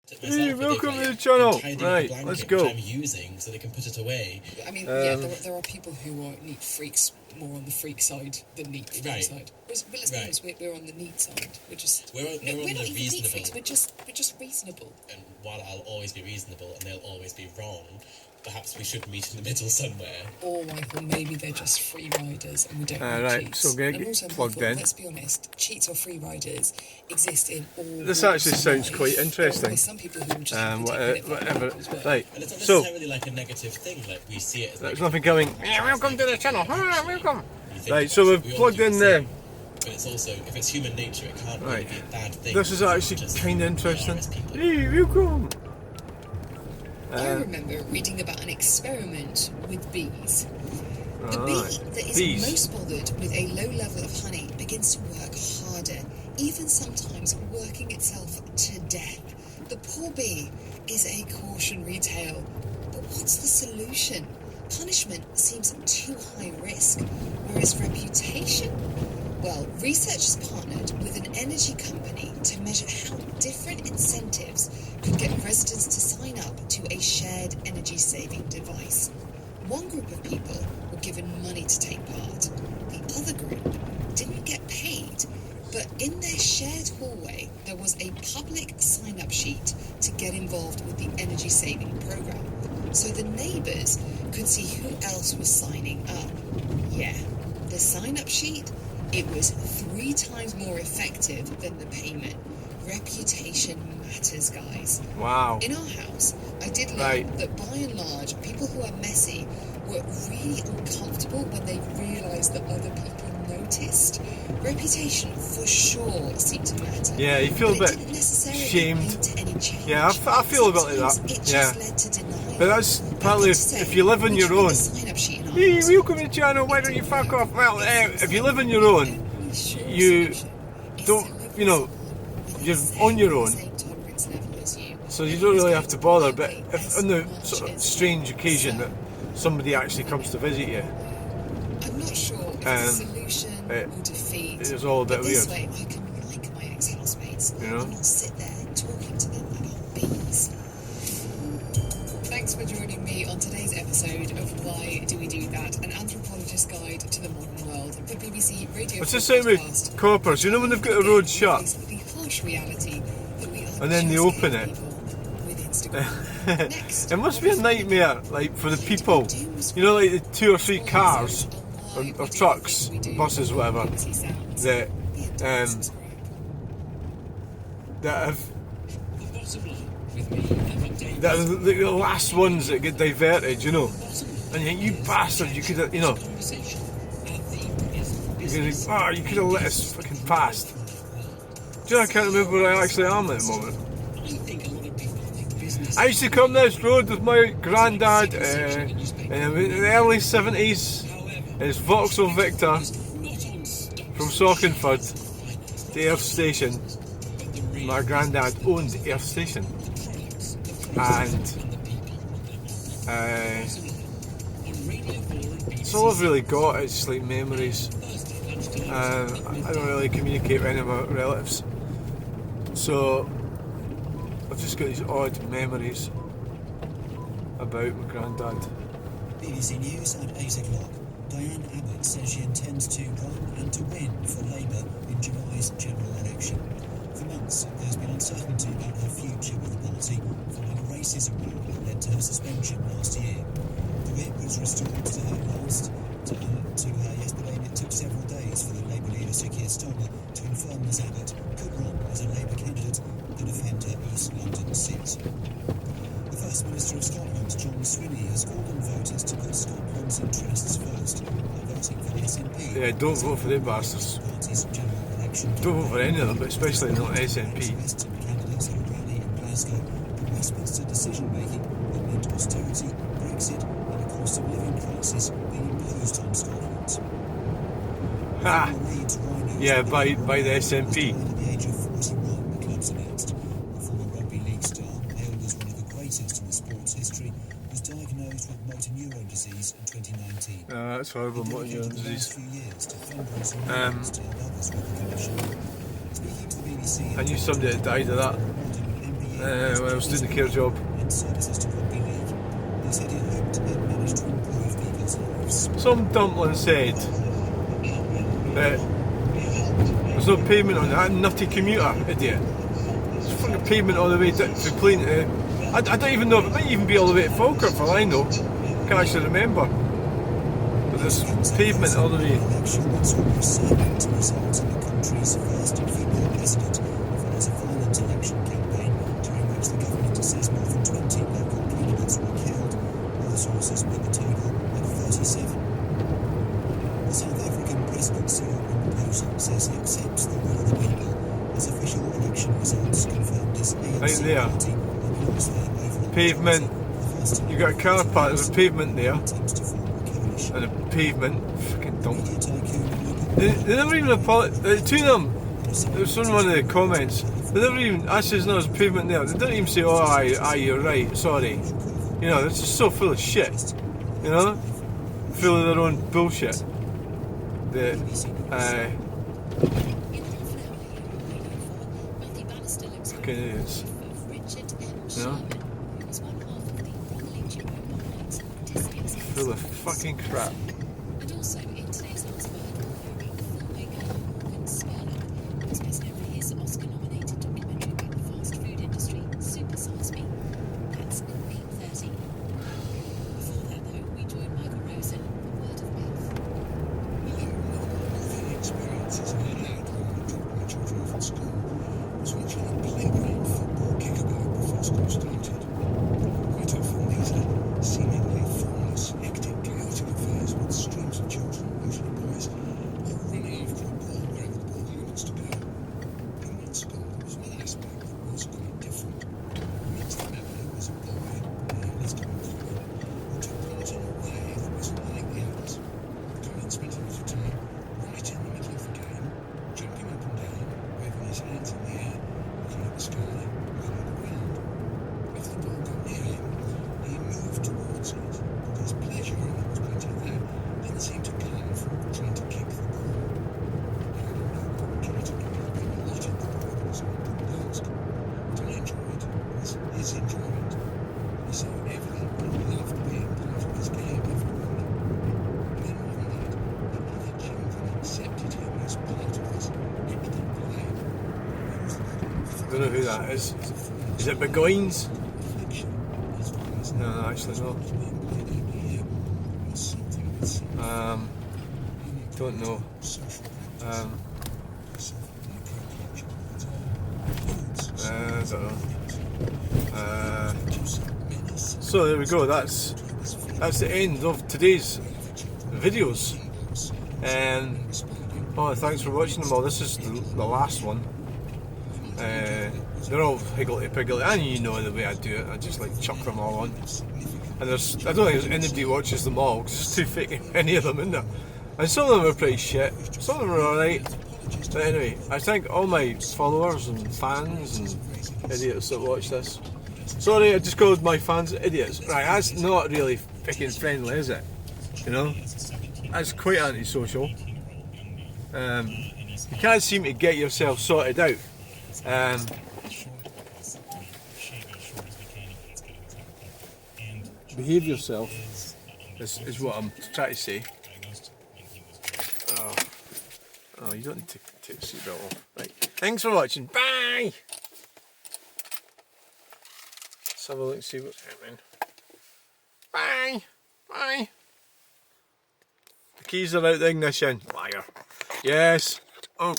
Hey, welcome to the channel. Right, let's go. Which I'm using so they can put it away. I mean, yeah, there are people who are neat freaks, more on the freak side than neat freak side. But let's be honest, we're on the neat side. We're on not the even reasonable. neat freaks. We're just reasonable. And while I'll always be reasonable and they'll always be wrong, perhaps we should meet in the middle somewhere. Or Michael, maybe they're just free riders and we don't need right, cheats. so get plugged in. Let's be honest, cheats or free riders exist in all. This actually sounds quite interesting. Some people who just whatever. Right. And it's not So necessarily like a negative thing. Like we see it as there's like, nothing going. Yeah, welcome to the channel. Welcome. Right. So we've plugged in there. But it's also, if it's human nature, it can't really be a bad thing. This is actually kind of interesting. Hey, welcome. I remember reading about an experiment with bees. The bee that is most bothered with a low level of honey begins to work harder, even sometimes working itself to death. The poor bee is a cautionary tale. But what's the solution? Punishment seems too high risk, whereas reputation? Well, researchers partnered with an energy company to measure how different incentives could get residents to sign up to a shared energy-saving device. One group of people were given money to take part. The other group didn't get paid, but in their shared hallway there was a public sign-up sheet to get involved with the energy-saving program. So the neighbours could see who else was signing up. Yeah, the sign-up sheet, it was 3 times more effective than the payment. Reputation matters, guys. Wow. In our house, I did learn that by and large, people who are messy were really uncomfortable when they realised that other people noticed. Reputation for sure seemed to matter. Yeah, you feel a bit shamed. Yeah, I feel a bit like that. It just led to denial. But that's partly if you live on your own. Hey, welcome to the channel, why don't you fuck off? Well, if you live on your own, you don't, you're on your own. So you don't really have to bother, but if on the sort of strange occasion that somebody actually comes to visit you, I'm not sure if the solution will defeat. It's all a bit weird. This way I can like my ex-housemates and not sit there talking to them about bees. Thanks for joining me on today's episode of Why Do We Do That? An Anthropologist's Guide to the Modern World, the BBC Radio. What's this thing with coppers? You know when they've got the road shut, the harsh reality that we and then they open it. It must be a nightmare, like for the people. You know, like the 2 or 3 cars or trucks, buses, whatever, that that are the last ones that get diverted, and you bastard, you could have, you could have let us fucking pass. I can't remember where I actually am at the moment. I used to come this road with my granddad in the early 70s. It's Vauxhall Victor from Saukenford to Earth Station. My granddad owned Earth Station, and it's all I've really got. It's like memories. I don't really communicate with any of my relatives, so I've just got these odd memories about my granddad. BBC News at 8 o'clock. Diane Abbott says she intends to run and to win for Labour in July's general election. For months, there's been uncertainty about her future with the party following a racism row that led to her suspension last year. The whip was restored to her yesterday, and it took several days for the Labour leader Sir Keir Starmer to confirm Ms Abbott could run as a Labour candidate to defend her East London seat. The First Minister of Scotland, John Swinney, has called on voters to put Scotland's interests first by voting for the SNP. Yeah, don't vote for them bastards. Don't vote for any of them, but especially not SNP. Western candidates at a rally in Glasgow, but Westminster decision-making that meant austerity, Brexit and a cost of living crisis being imposed on Scotland. Ha! Yeah, by the SNP. At the age of 41, the club's announced. The former rugby league star, hailed as one of the greatest in the sport's history, was diagnosed with motor neurone disease in 2019. That's horrible, motor neurone disease. I knew somebody that died of that. when I was doing the care job. And services to rugby league. He said he hoped it managed to improve people's lives. Some dumpling said that there's no payment on that nutty commuter, idiot. There's fucking payment all the way to Plain to... I don't even know if it might even be all the way to Falkirk for all I know. I can't actually remember. But there's pavement all the way. Election that's almost certain to result in the country's first female president, follows a violent election campaign during which the government says more than 20 local candidates were killed. Other sources put the total at 37. The South African President Cyril Ramaphosa says he accepts the will of the people as official election results confirmed his ANC Right there. party and lost their overall Pavement. majority. You got a car park, there's a pavement there. Attempts to form a coalition. And a pavement. Fucking dump. Media tycoon They never even apologise. To them, there was in one of the comments, they never even, I says no, there's a pavement there. They didn't even say, oh, aye, you're right, sorry. You know, it's just so full of shit. You know? Full of their own bullshit. The, fucking idiots. You know? Full of fucking crap. And also in today's last word, we're filming Morgan Stirling, who's best known for his Oscar-nominated documentary about the fast food industry, Super Size Me. That's at 8:30. Before that, though, we join Michael Rosen for Word of Mouth. The experiences I had when I dropped my children off at school was watching a playground football kick about before school started. Quite often these are seemingly formless, hectic, chaotic affairs with streams of children, usually boys, all running after a ball wherever the ball happens to go. In one school, there was one aspect that was quite different. Amongst the men, there was a boy, let's call him Colin, who took part in a way that wasn't like the others. Colin spent a lot of time right in the middle of the game, jumping up and down, waving his hands in the air, looking at the sky, looking at the ground. If the ball got near him, he moved towards it, but his pleasure, and there was plenty of that, didn't seem to come from trying to kick the ball. Now, I don't know what trying to kick the ball a lot in the ball was an important task. What I enjoyed was his enjoyment. He so evidently loved being part of his game every morning. Then more than that, the other children accepted him as part of this hectic play. He was I don't know who that is. Is it Begoines? No, actually no. Don't know. I don't know. So there we go. That's the end of today's videos. And thanks for watching them all. This is the last one. They're all higgledy-piggledy, and you know the way I do it. I just like chuck them all on. And I don't think there's anybody who watches them all because there's too fucking many of them in there. And some of them are pretty shit. Some of them are alright. But anyway, I thank all my followers and fans and idiots that watch this. Sorry, I just called my fans idiots. Right, that's not really fucking friendly, is it? You know? That's quite antisocial. You can't seem to get yourself sorted out. Behave yourself is what I'm trying to say. Oh, you don't need to take the seatbelt off. Right. Thanks for watching. Bye! Let's have a look and see what's happening. Bye! Bye! The keys are out the ignition. Liar. Yes. Oh.